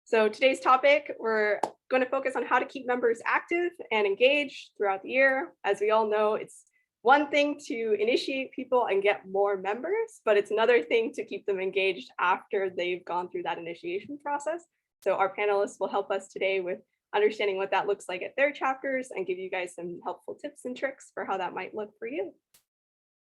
So today's topic, we're going to focus on how to keep members active and engaged throughout the year. As we all know, it's one thing to initiate people and get more members, but it's another thing to keep them engaged after they've gone through that initiation process. So our panelists will help us today with understanding what that looks like at their chapters and give you guys some helpful tips and tricks for how that might look for you.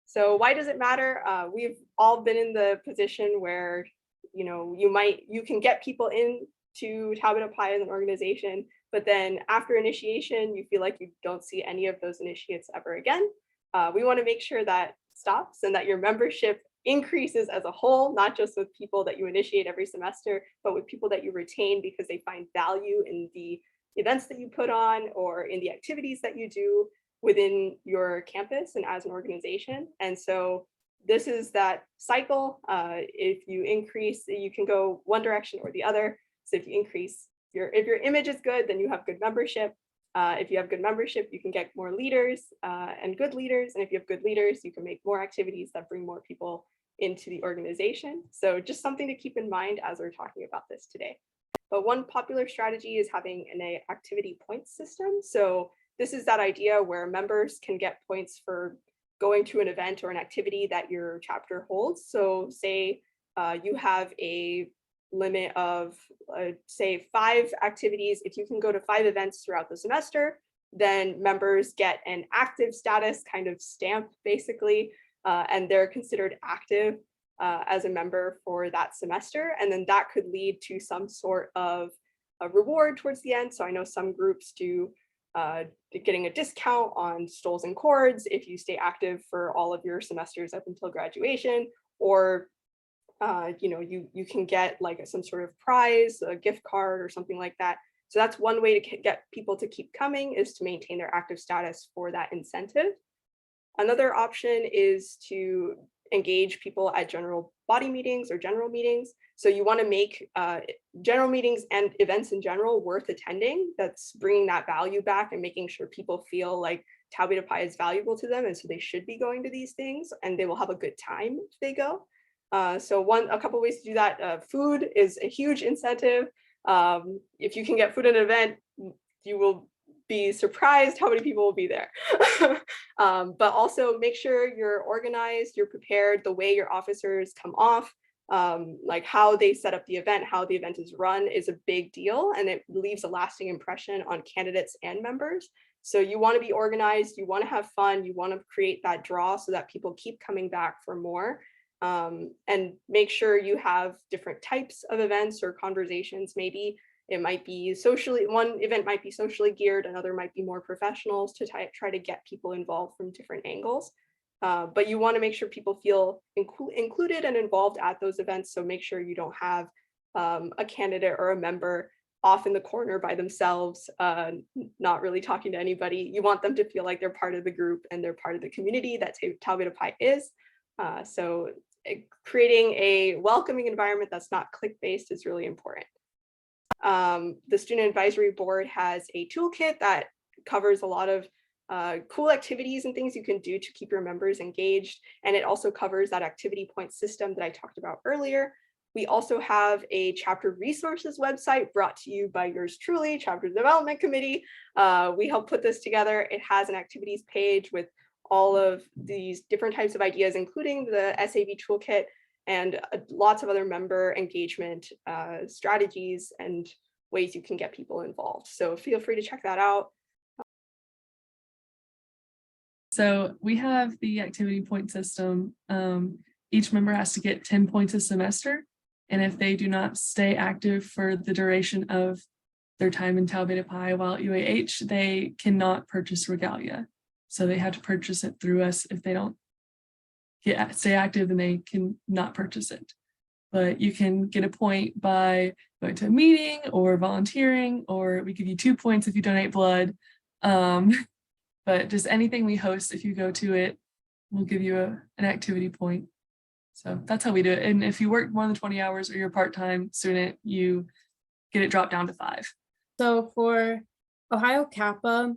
So why does it matter? We've all been in the position where you can get people in to Tau Beta Pi as an organization, but then after initiation, you feel like you don't see any of those initiates ever again. We want to make sure that stops and that your membership increases as a whole, not just with people that you initiate every semester, but with people that you retain because they find value in the events that you put on or in the activities that you do within your campus and as an organization. And so this is that cycle. If you increase, you can go one direction or the other. So if you increase if your image is good, then you have good membership. If you have good membership, you can get more leaders and good leaders. And if you have good leaders, you can make more activities that bring more people into the organization. So just something to keep in mind as we're talking about this today. But one popular strategy is having an activity points system. So this is that idea where members can get points for going to an event or an activity that your chapter holds. So say you have a limit of say 5 activities. If you can go to 5 events throughout the semester, then members get an active status kind of stamp basically, and they're considered active as a member for that semester. And then that could lead to some sort of a reward towards the end. So I know some groups do getting a discount on stoles and cords if you stay active for all of your semesters up until graduation, or you can get like some sort of prize, a gift card or something like that. So that's one way to get people to keep coming, is to maintain their active status for that incentive. Another option is to engage people at general body meetings or general meetings. So you want to make general meetings and events in general worth attending. That's bringing that value back and making sure people feel like Tau Beta Pi is valuable to them, and so they should be going to these things and they will have a good time if they go. So a couple ways to do that. Food is a huge incentive. If you can get food at an event, you will be surprised how many people will be there. But also make sure you're organized, you're prepared, the way your officers come off, like how they set up the event, how the event is run is a big deal, and it leaves a lasting impression on candidates and members. So you want to be organized, you want to have fun, you want to create that draw so that people keep coming back for more. And make sure you have different types of events or conversations. Maybe it might be one event might be socially geared, another might be more professionals to try to get people involved from different angles. But you want to make sure people feel included and involved at those events. So make sure you don't have a candidate or a member off in the corner by themselves, not really talking to anybody. You want them to feel like they're part of the group and they're part of the community that Tau Beta Pi is. So creating a welcoming environment that's not click-based is really important. The Student Advisory Board has a toolkit that covers a lot of cool activities and things you can do to keep your members engaged. And it also covers that activity point system that I talked about earlier. We also have a chapter resources website brought to you by yours truly, Chapter Development Committee. We helped put this together. It has an activities page with all of these different types of ideas, including the SAV toolkit and lots of other member engagement strategies and ways you can get people involved. So feel free to check that out. So we have the activity point system. Each member has to get 10 points a semester. And if they do not stay active for the duration of their time in Tau Beta Pi while at UAH, they cannot purchase regalia. So they have to purchase it through us. If they don't stay active, then they can not purchase it. But you can get a point by going to a meeting or volunteering, or we give you 2 points if you donate blood. But just anything we host, if you go to it, we'll give you an activity point. So that's how we do it. And if you work more than 20 hours or you're a part-time student, you get it dropped down to 5. So for Ohio Kappa,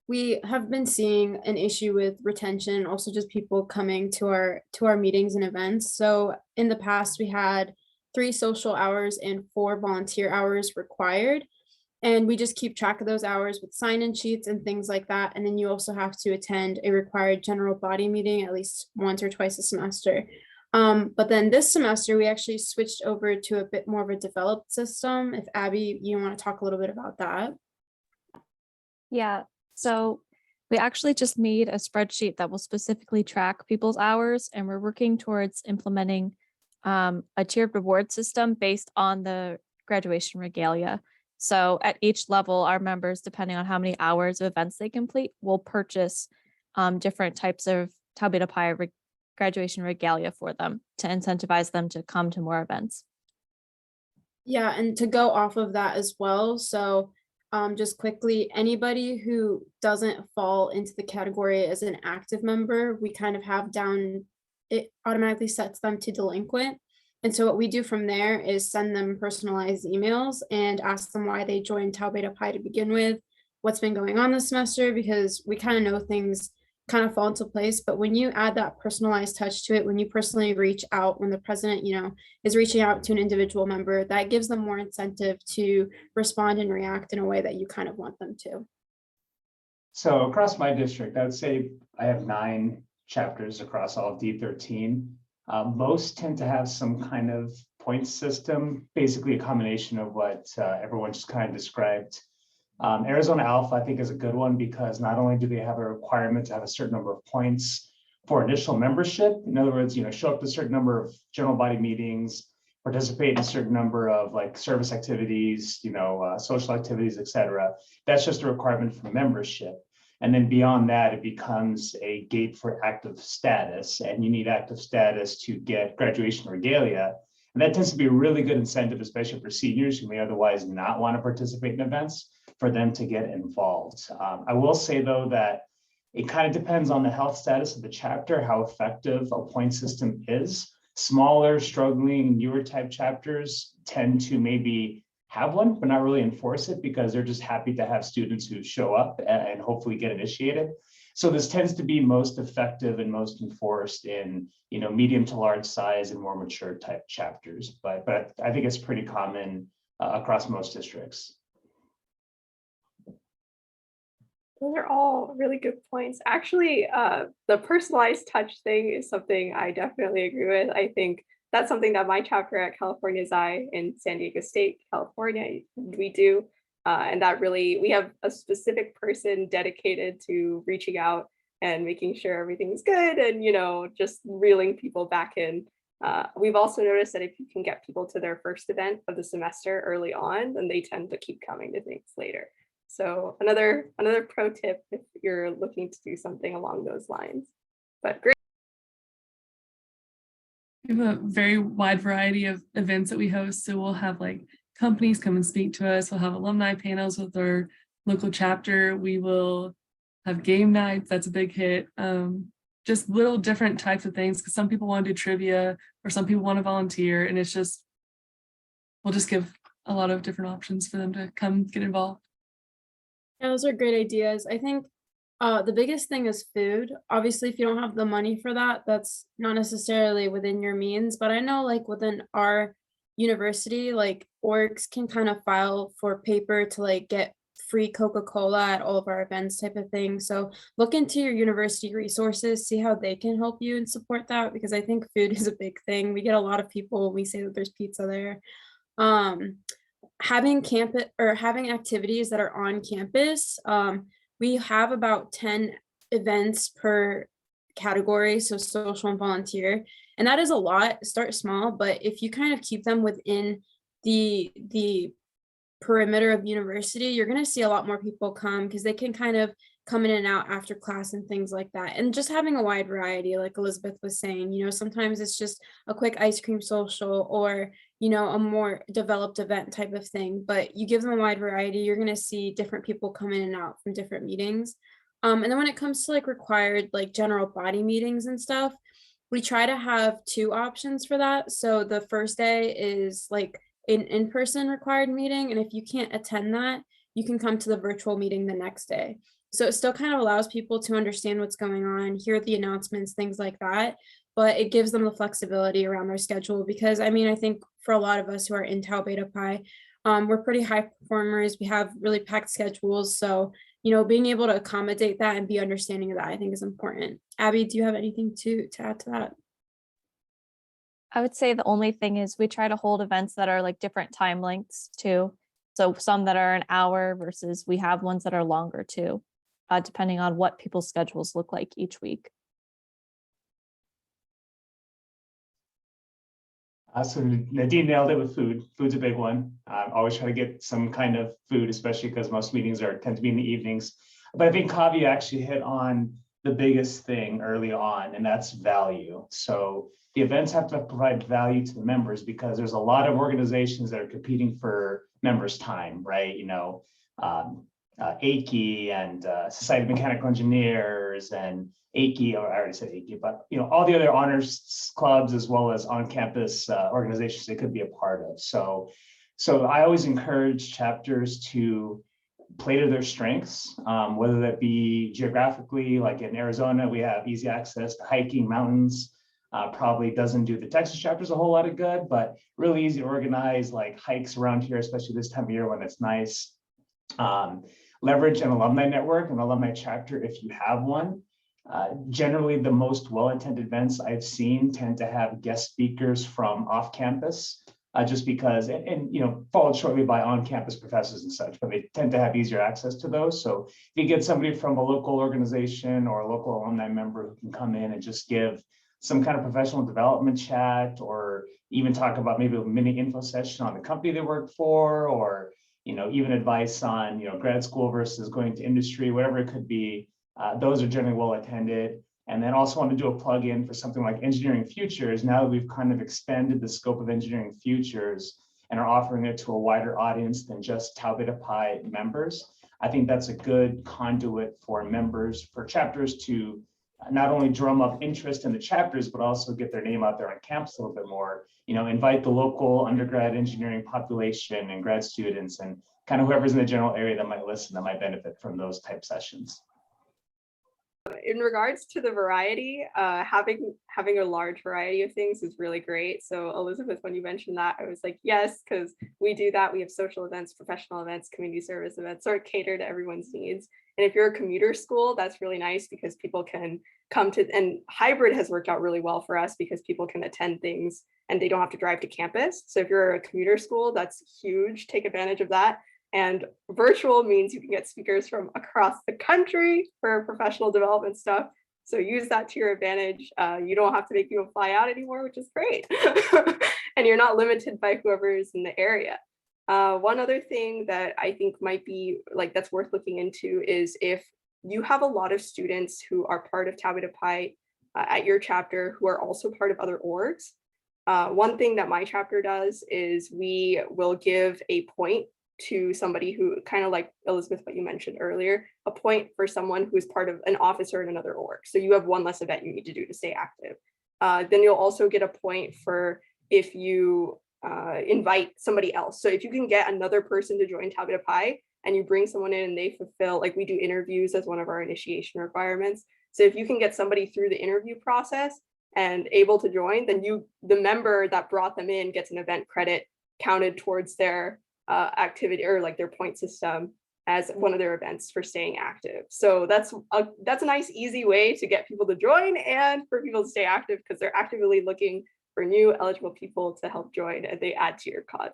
we have been seeing an issue with retention, also just people coming to our meetings and events. So in the past, we had 3 social hours and 4 volunteer hours required. And we just keep track of those hours with sign-in sheets and things like that. And then you also have to attend a required general body meeting at least once or twice a semester. But then this semester, we actually switched over to a bit more of a developed system. If Abby, you want to talk a little bit about that? Yeah, so we actually just made a spreadsheet that will specifically track people's hours, and we're working towards implementing a tiered reward system based on the graduation regalia. So at each level, our members, depending on how many hours of events they complete, will purchase different types of Tau Beta Pi graduation regalia for them to incentivize them to come to more events. Yeah, and to go off of that as well, so just quickly, anybody who doesn't fall into the category as an active member, we kind of have down, it automatically sets them to delinquent. And so what we do from there is send them personalized emails and ask them why they joined Tau Beta Pi to begin with, what's been going on this semester, because we kind of know things kind of fall into place. But when you add that personalized touch to it, when you personally reach out, when the president, is reaching out to an individual member, that gives them more incentive to respond and react in a way that you kind of want them to. So across my district, I would say I have 9 chapters across all of D13. Most tend to have some kind of point system, basically a combination of what everyone just kind of described. Arizona Alpha, I think, is a good one because not only do they have a requirement to have a certain number of points for initial membership, in other words, show up to a certain number of general body meetings, participate in a certain number of like service activities, social activities, etc. That's just a requirement for membership. And then beyond that, it becomes a gate for active status, and you need active status to get graduation regalia. And that tends to be a really good incentive, especially for seniors who may otherwise not want to participate in events, for them to get involved. I will say, though, that it kind of depends on the health status of the chapter, how effective a point system is. Smaller, struggling, newer type chapters tend to maybe have one, but not really enforce it because they're just happy to have students who show up and hopefully get initiated. So this tends to be most effective and most enforced in, medium to large size and more mature type chapters. But I think it's pretty common across most districts. Those are all really good points. Actually, the personalized touch thing is something I definitely agree with. I think that's something that my chapter at California's Eye in San Diego State, California, we do. And that really, we have a specific person dedicated to reaching out and making sure everything's good and, just reeling people back in. We've also noticed that if you can get people to their first event of the semester early on, then they tend to keep coming to things later. So another pro tip if you're looking to do something along those lines. But great. We have a very wide variety of events that we host. So we'll have like companies come and speak to us. We'll have alumni panels with our local chapter. We will have game nights. That's a big hit. Just little different types of things because some people want to do trivia or some people want to volunteer. And it's just, we'll just give a lot of different options for them to come get involved. Yeah, those are great ideas. I think the biggest thing is food. Obviously, if you don't have the money for that, that's not necessarily within your means. But I know like within our university, like orgs can kind of file for paper to like get free Coca-Cola at all of our events type of thing. So look into your university resources, see how they can help you and support that, because I think food is a big thing. We get a lot of people when we say that there's pizza there. Having campus or having activities that are on campus. We have about 10 events per category, so social and volunteer, and that is a lot. Start small, but if you kind of keep them within the perimeter of university, you're going to see a lot more people come because they can kind of come in and out after class and things like that. And just having a wide variety, like Elizabeth was saying, sometimes it's just a quick ice cream social or a more developed event type of thing, but you give them a wide variety, you're going to see different people come in and out from different meetings. And then when it comes to like required like general body meetings and stuff, we try to have 2 options for that. So the first day is like an in-person required meeting, and if you can't attend that, you can come to the virtual meeting the next day. So it still kind of allows people to understand what's going on, hear the announcements, things like that, but it gives them the flexibility around their schedule because I think for a lot of us who are in Tau Beta Pi. We're pretty high performers. We have really packed schedules. So, being able to accommodate that and be understanding of that, I think is important. Abby, do you have anything to add to that? I would say the only thing is we try to hold events that are like different time lengths too. So some that are an hour versus we have ones that are longer too, depending on what people's schedules look like each week. So Nadine nailed it with food. Food's a big one. Always try to get some kind of food, especially because most meetings tend to be in the evenings. But I think Kavi actually hit on the biggest thing early on, and that's value. So the events have to provide value to the members because there's a lot of organizations that are competing for members' time, right? AICE and Society of Mechanical Engineers and AICE, or I already said AICE, but all the other honors clubs as well as on-campus organizations they could be a part of. So I always encourage chapters to play to their strengths, whether that be geographically, like in Arizona, we have easy access to hiking, mountains. Probably doesn't do the Texas chapters a whole lot of good, but really easy to organize, like hikes around here, especially this time of year when it's nice. Leverage an alumni network, an alumni chapter if you have one. Generally, the most well-attended events I've seen tend to have guest speakers from off campus, just because, and followed shortly by on-campus professors and such, but they tend to have easier access to those. So if you get somebody from a local organization or a local alumni member who can come in and just give some kind of professional development chat, or even talk about maybe a mini info session on the company they work for, or even advice on grad school versus going to industry, whatever it could be. Those are generally well attended. And then also want to do a plug in for something like Engineering Futures. Now that we've kind of expanded the scope of Engineering Futures and are offering it to a wider audience than just Tau Beta Pi members, I think that's a good conduit for members, for chapters to not only drum up interest in the chapters, but also get their name out there on campus a little bit more. Invite the local undergrad engineering population and grad students and kind of whoever's in the general area that might listen, that might benefit from those type sessions. In regards to the variety, having a large variety of things is really great. So Elizabeth, when you mentioned that, I was like, yes, because we do that. We have social events, professional events, community service events, sort of cater to everyone's needs. And if you're a commuter school, that's really nice because people can come to, and hybrid has worked out really well for us because people can attend things and they don't have to drive to campus. So if you're a commuter school, that's huge. Take advantage of that. And virtual means you can get speakers from across the country for professional development stuff. So use that to your advantage. You don't have to make people fly out anymore, which is great. And you're not limited by whoever is in the area. One other thing that I think might be that's worth looking into is if you have a lot of students who are part of Tau Beta Pi at your chapter who are also part of other orgs. One thing that my chapter does is we will give a point to somebody who, kind of like Elizabeth, what you mentioned earlier, a point for someone who is part of an officer in another org. So you have one less event you need to do to stay active. Then you'll also get a point for if you invite somebody else. So if you can get another person to join Tau Beta Pi and you bring someone in and they fulfill, we do interviews as one of our initiation requirements. So if you can get somebody through the interview process and able to join, then the member that brought them in gets an event credit counted towards their activity or their point system as one of their events for staying active. So that's a nice, easy way to get people to join and for people to stay active because they're actively looking for new eligible people to help join and they add to your cause.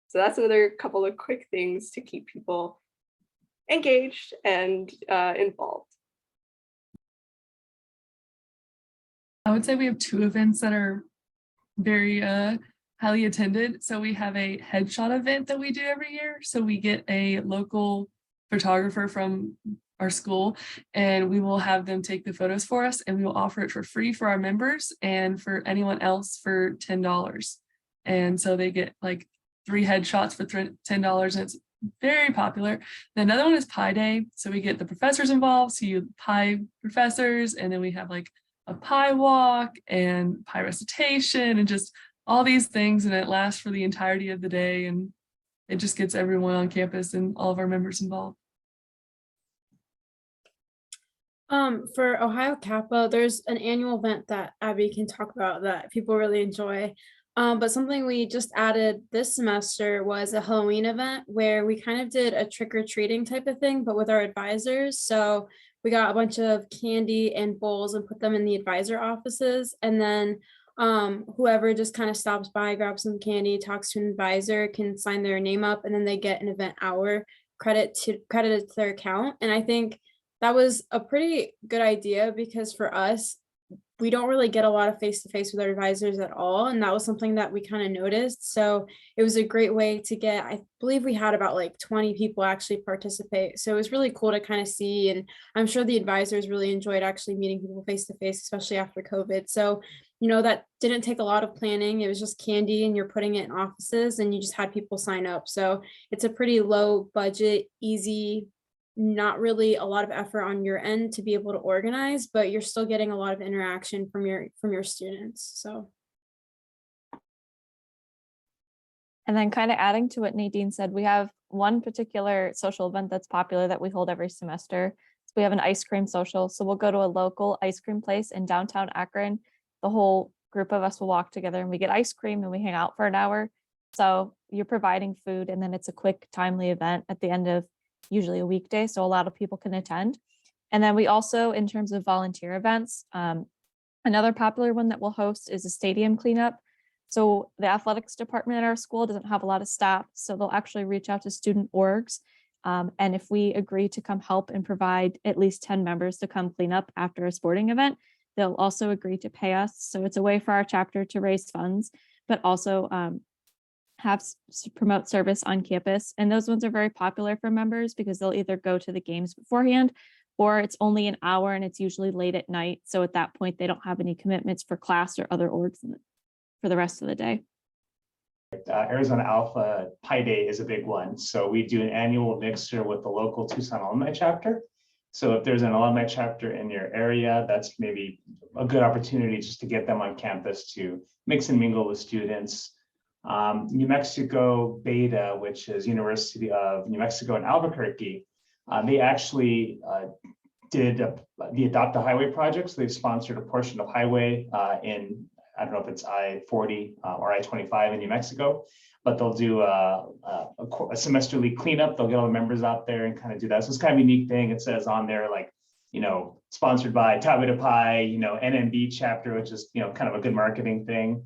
So that's another couple of quick things to keep people engaged and involved. I would say we have 2 events that are very highly attended. So we have a headshot event that we do every year. So we get a local photographer from our school and we will have them take the photos for us and we will offer it for free for our members and for anyone else for $10. And so they get 3 headshots for $10 and it's very popular. Then another one is Pi Day. So we get the professors involved. So you Pi professors and then we have a Pi walk and Pi recitation and just all these things, and it lasts for the entirety of the day, and it just gets everyone on campus and all of our members involved. For Ohio Kappa, there's an annual event that Abby can talk about that people really enjoy. But something we just added this semester was a Halloween event where we kind of did a trick or treating type of thing, but with our advisors. So we got a bunch of candy and bowls and put them in the advisor offices. And then whoever just kind of stops by, grabs some candy, talks to an advisor, can sign their name up, and then they get an event hour credited to their account. And I think that was a pretty good idea because for us, we don't really get a lot of face-to-face with our advisors at all. And that was something that we kind of noticed. So it was a great way to get, I believe we had about like 20 people actually participate. So it was really cool to kind of see. And I'm sure the advisors really enjoyed actually meeting people face-to-face, especially after COVID. So, you know, that didn't take a lot of planning. It was just candy and you're putting it in offices and you just had people sign up. So it's a pretty low budget, easy, not really a lot of effort on your end to be able to organize, but you're still getting a lot of interaction from your students. So. And then kind of adding to what Nadine said, we have one particular social event that's popular that we hold every semester. So we have an ice cream social. So we'll go to a local ice cream place in downtown Akron. The whole group of us will walk together and we get ice cream and we hang out for an hour. So you're providing food and then it's a quick, timely event at the end of usually a weekday, so a lot of people can attend. And then we also, in terms of volunteer events, another popular one that we'll host is a stadium cleanup. So the athletics department at our school doesn't have a lot of staff, so they'll actually reach out to student orgs. And if we agree to come help and provide at least 10 members to come clean up after a sporting event, they'll also agree to pay us. So it's a way for our chapter to raise funds, but also promote service on campus. And those ones are very popular for members because they'll either go to the games beforehand or it's only an hour and it's usually late at night. So at that point, they don't have any commitments for class or other orgs for the rest of the day. Arizona Alpha Pi Day is a big one. So we do an annual mixer with the local Tucson alumni chapter. So if there's an alumni chapter in your area, that's maybe a good opportunity just to get them on campus to mix and mingle with students. New Mexico Beta, which is University of New Mexico in Albuquerque, they actually did the Adopt a Highway project. So they've sponsored a portion of highway in, I don't know if it's I-40 or I-25 in New Mexico, but they'll do a semesterly cleanup. They'll get all the members out there and kind of do that. So it's kind of a unique thing. It says on there, like, you know, sponsored by Tau Beta Pi, you know, NMB chapter, which is, you know, kind of a good marketing thing.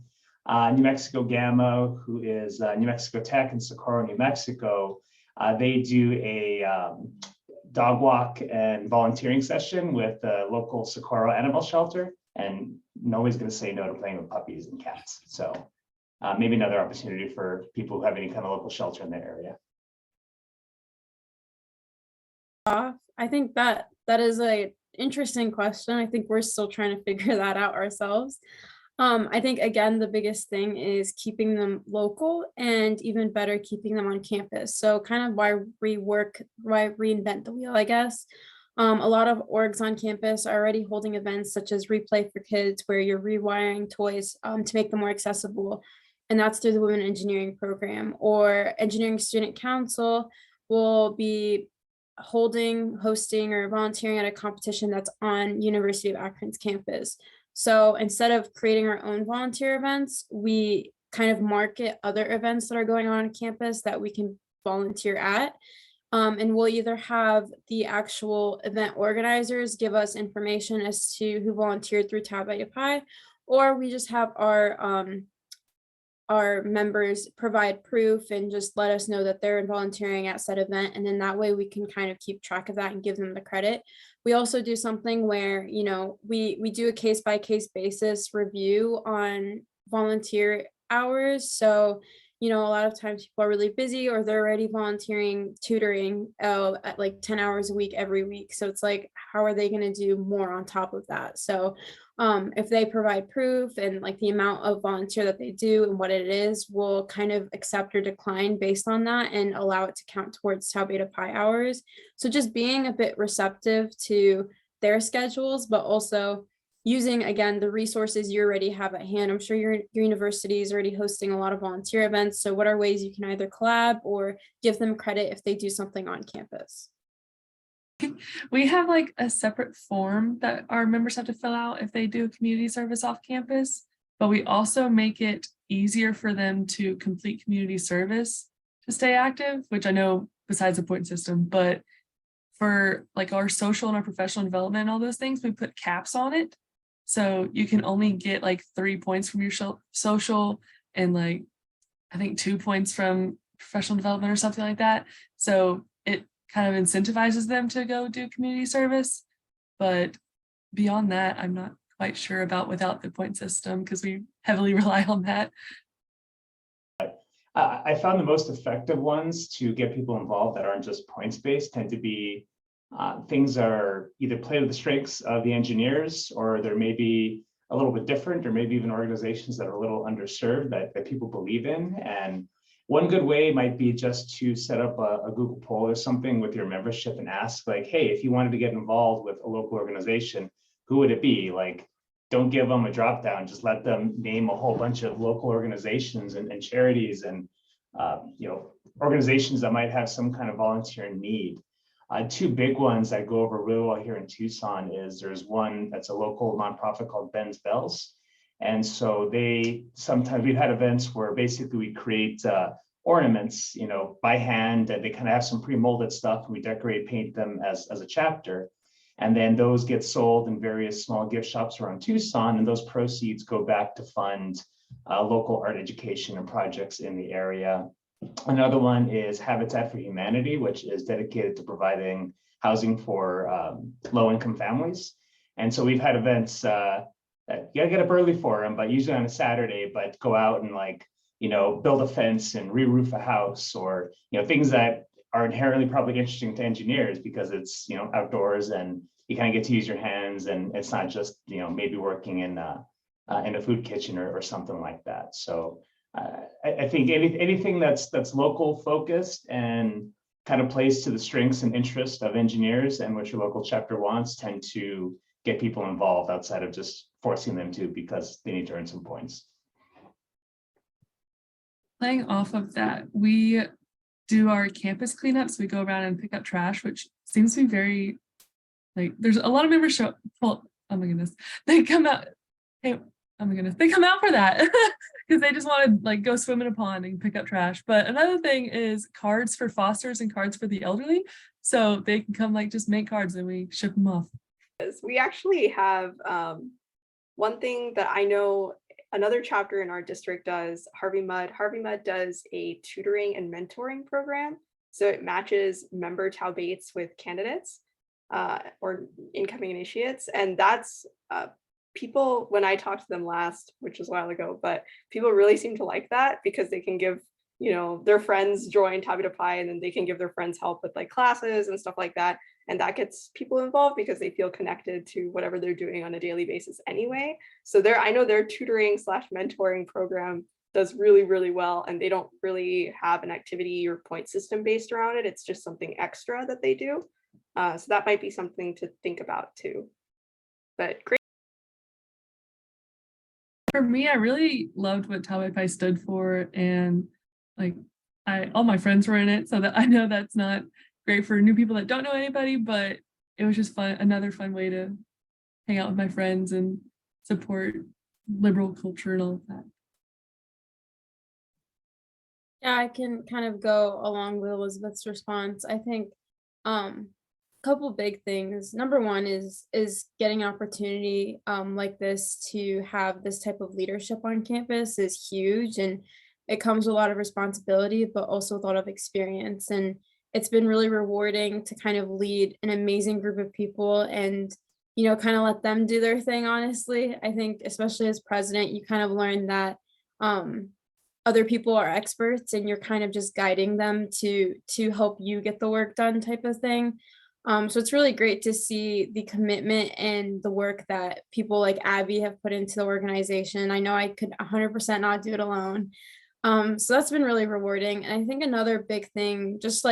New Mexico Gamma, who is New Mexico Tech in Socorro, New Mexico, they do a dog walk and volunteering session with the local Socorro animal shelter, and nobody's going to say no to playing with puppies and cats. So maybe another opportunity for people who have any kind of local shelter in their area. I think that is a interesting question. I think we're still trying to figure that out ourselves. I think, again, the biggest thing is keeping them local and even better, keeping them on campus. So kind of why reinvent the wheel, I guess. A lot of orgs on campus are already holding events such as Replay for Kids, where you're rewiring toys to make them more accessible. And that's through the Women Engineering program. Or Engineering Student Council will be hosting or volunteering at a competition that's on University of Akron's campus. So instead of creating our own volunteer events, we kind of market other events that are going on campus that we can volunteer at. And we'll either have the actual event organizers give us information as to who volunteered through Tau Beta Pi, or we just have our members provide proof and just let us know that they're volunteering at said event. And then that way we can kind of keep track of that and give them the credit. We also do something where, you know, we do a case-by-case basis review on volunteer hours. So, you know, a lot of times people are really busy or they're already volunteering tutoring at like 10 hours a week every week. So it's like, how are they going to do more on top of that? So if they provide proof and like the amount of volunteer that they do and what it is, we'll kind of accept or decline based on that and allow it to count towards Tau Beta Pi hours. So just being a bit receptive to their schedules, but also using, again, the resources you already have at hand. I'm sure your university is already hosting a lot of volunteer events. So what are ways you can either collab or give them credit if they do something on campus? We have like a separate form that our members have to fill out if they do community service off campus, but we also make it easier for them to complete community service to stay active, which I know besides the point system, but for like our social and our professional development and all those things, we put caps on it. So you can only get like 3 points from your social and like, I think 2 points from professional development or something like that. So it kind of incentivizes them to go do community service. But beyond that, I'm not quite sure about without the point system because we heavily rely on that. I found the most effective ones to get people involved that aren't just points based tend to be things that are either play to the strengths of the engineers, or they're maybe a little bit different, or maybe even organizations that are a little underserved that people believe in. And one good way might be just to set up a Google poll or something with your membership and ask like, hey, if you wanted to get involved with a local organization, who would it be? Like, don't give them a drop down, just let them name a whole bunch of local organizations and charities and organizations that might have some kind of volunteer need. Two big ones that go over really well here in Tucson is there's one that's a local nonprofit called Ben's Bells. And so sometimes we've had events where basically we create ornaments, by hand, and they kind of have some pre-molded stuff, and we decorate, paint them as a chapter. And then those get sold in various small gift shops around Tucson, and those proceeds go back to fund local art education and projects in the area. Another one is Habitat for Humanity, which is dedicated to providing housing for low-income families. And so we've had events that you gotta get up early for them, but usually on a Saturday, but go out and build a fence and re-roof a house, or things that are inherently probably interesting to engineers because it's outdoors and you kind of get to use your hands, and it's not just maybe working in a food kitchen or something like that. So I think anything that's local focused and kind of plays to the strengths and interests of engineers and what your local chapter wants tend to get people involved outside of just forcing them to because they need to earn some points. Playing off of that, we do our campus cleanups. We go around and pick up trash, which seems to be very there's a lot of members show. Well, oh my goodness, they come out. Hey, oh my goodness, they come out for that because they just want to go swim in a pond and pick up trash. But another thing is cards for fosters and cards for the elderly, so they can come just make cards and we ship them off. We actually have one thing that I know another chapter in our district does. Harvey Mudd does a tutoring and mentoring program. So it matches member Tau Bates with candidates or incoming initiates. And that's people, when I talked to them last, which was a while ago, but people really seem to like that because they can give, their friends join Tau Beta Pi, and then they can give their friends help with classes and stuff like that. And that gets people involved because they feel connected to whatever they're doing on a daily basis anyway. So I know their tutoring / mentoring program does really, really well. And they don't really have an activity or point system based around it. It's just something extra that they do. So that might be something to think about too. But great. For me, I really loved what Tau Beta Pi stood for, and all my friends were in it, so that I know that's not great for new people that don't know anybody, but it was just fun, another fun way to hang out with my friends and support liberal culture and all of that. Yeah, I can kind of go along with Elizabeth's response. I think couple big things. Number one is getting an opportunity like this to have this type of leadership on campus is huge, and it comes with a lot of responsibility, but also a lot of experience. And it's been really rewarding to kind of lead an amazing group of people and kind of let them do their thing. Honestly, I think especially as president, you kind of learn that other people are experts and you're kind of just guiding them to help you get the work done type of thing. So it's really great to see the commitment and the work that people like Abby have put into the organization. I know I could 100% not do it alone. So that's been really rewarding. And I think another big thing, just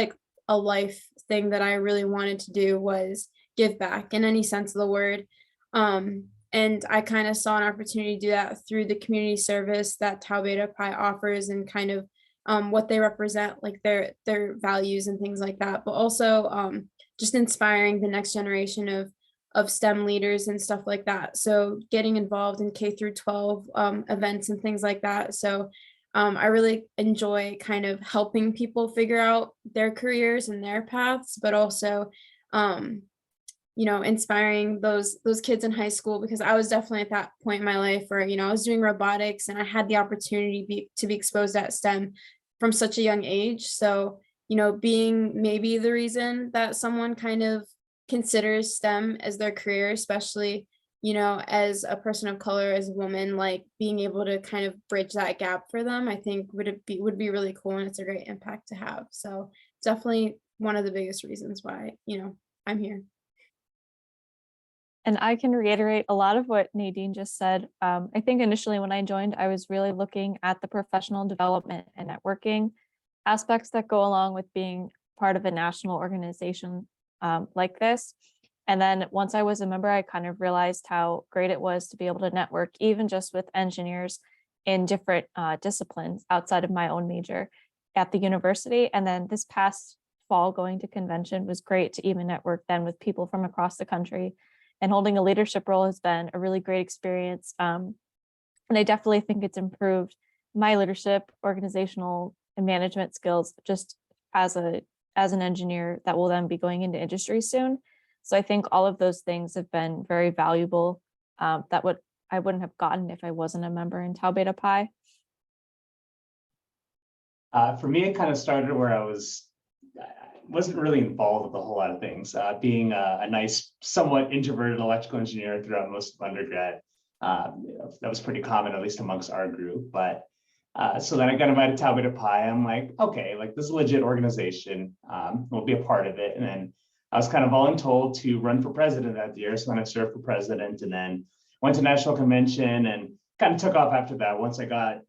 a life thing that I really wanted to do was give back in any sense of the word. And I kind of saw an opportunity to do that through the community service that Tau Beta Pi offers and kind of what they represent, their values and things like that, but also just inspiring the next generation of STEM leaders and stuff like that. So getting involved in K through 12 events and things like that. So I really enjoy kind of helping people figure out their careers and their paths, but also, inspiring those kids in high school, because I was definitely at that point in my life where, I was doing robotics and I had the opportunity to be exposed at STEM from such a young age. So, being maybe the reason that someone kind of considers STEM as their career, especially, as a person of color, as a woman, like being able to kind of bridge that gap for them, I think would be really cool, and it's a great impact to have. So definitely one of the biggest reasons why, I'm here. And I can reiterate a lot of what Nadine just said. I think initially when I joined, I was really looking at the professional development and networking aspects that go along with being part of a national organization like this. And then once I was a member, I kind of realized how great it was to be able to network, even just with engineers in different disciplines outside of my own major at the university. And then this past fall, going to convention was great to even network then with people from across the country. And holding a leadership role has been a really great experience. And I definitely think it's improved my leadership, organizational, and management skills just as an engineer that will then be going into industry soon. So I think all of those things have been very valuable I wouldn't have gotten if I wasn't a member in Tau Beta Pi. For me, it kind of started where I wasn't really involved with a whole lot of things. Being a nice, somewhat introverted electrical engineer throughout most of undergrad, that was pretty common, at least amongst our group. But so then I got invited to Tau Beta Pi. I'm like, okay, like this is a legit organization. We'll be a part of it. And then I was kind of voluntold to run for president that year. So then I served for president, and then went to national convention and kind of took off after that. Once I got,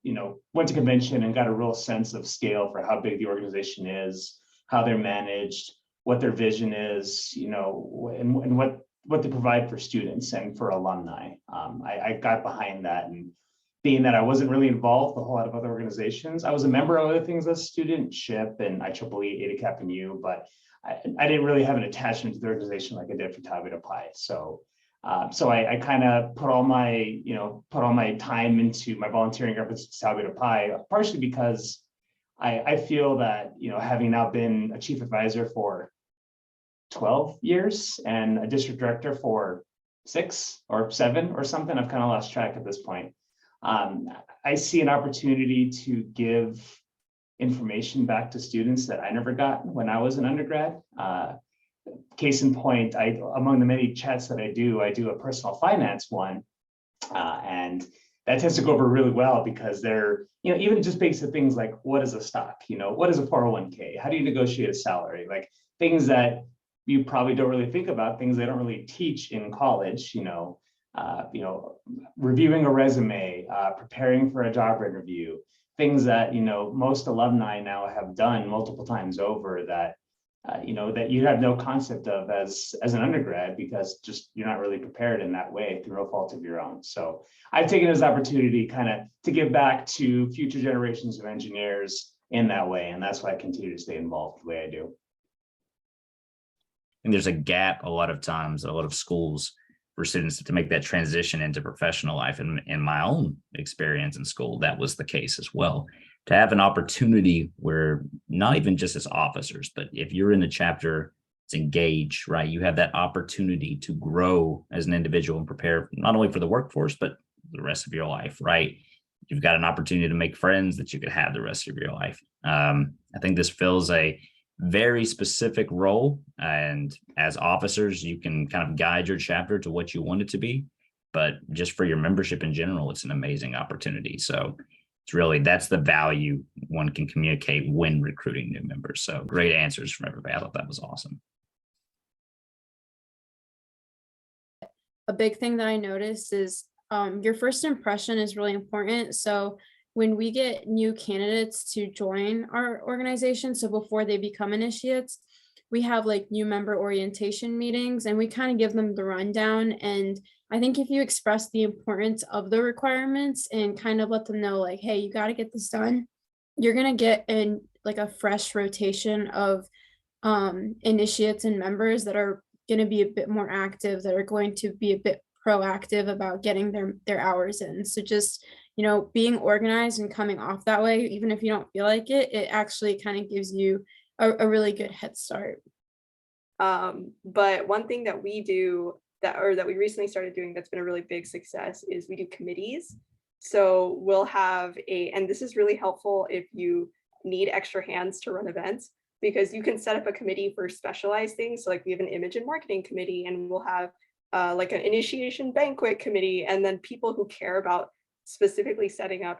went to convention and got a real sense of scale for how big the organization is, how they're managed, what their vision is, and what they provide for students and for alumni. I got behind that, and being that I wasn't really involved with a whole lot of other organizations, I was a member of other things as student, SHIP and IEEE, Eta Kappa Nu, but I didn't really have an attachment to the organization like I did for Tau Beta Pi. So I kind of put all my time into my volunteering efforts to Tau Beta Pi, partially because I feel that, having now been a chief advisor for 12 years and a district director for 6 or 7 or something, I've kind of lost track at this point. I see an opportunity to give information back to students that I never got when I was an undergrad. Case in point, among the many chats that I do a personal finance one, and that tends to go over really well because they're, even just basic things like what is a stock, what is a 401k, how do you negotiate a salary, like things that you probably don't really think about, things they don't really teach in college, reviewing a resume, preparing for a job interview, things that, most alumni now have done multiple times over that, that you have no concept of as an undergrad, because just you're not really prepared in that way through no fault of your own. So I've taken this opportunity kind of to give back to future generations of engineers in that way. And that's why I continue to stay involved the way I do. And there's a gap a lot of times, a lot of schools for students to make that transition into professional life. And in my own experience in school, that was the case as well. To have an opportunity where not even just as officers, but if you're in a chapter, it's engaged, right? You have that opportunity to grow as an individual and prepare not only for the workforce, but the rest of your life, right? You've got an opportunity to make friends that you could have the rest of your life. I think this fills a very specific role, and as officers, you can kind of guide your chapter to what you want it to be, but just for your membership in general, it's an amazing opportunity. So it's really, that's the value one can communicate when recruiting new members. So great answers from everybody. I thought that was awesome. A big thing that I noticed is your first impression is really important. So when we get new candidates to join our organization, so before they become initiates, we have like new member orientation meetings, and we kind of give them the rundown. And I think if you express the importance of the requirements and kind of let them know like, hey, you got to get this done, you're going to get in like a fresh rotation of initiates and members that are going to be a bit more active, that are going to be a bit proactive about getting their hours in. So just, you know, being organized and coming off that way, even if you don't feel like it, it actually kind of gives you a really good head start. But one thing that we do that we recently started doing that's been a really big success is we do committees. So we'll have and this is really helpful if you need extra hands to run events, because you can set up a committee for specialized things. So like we have an image and marketing committee, and we'll have like an initiation banquet committee, and then people who care about specifically setting up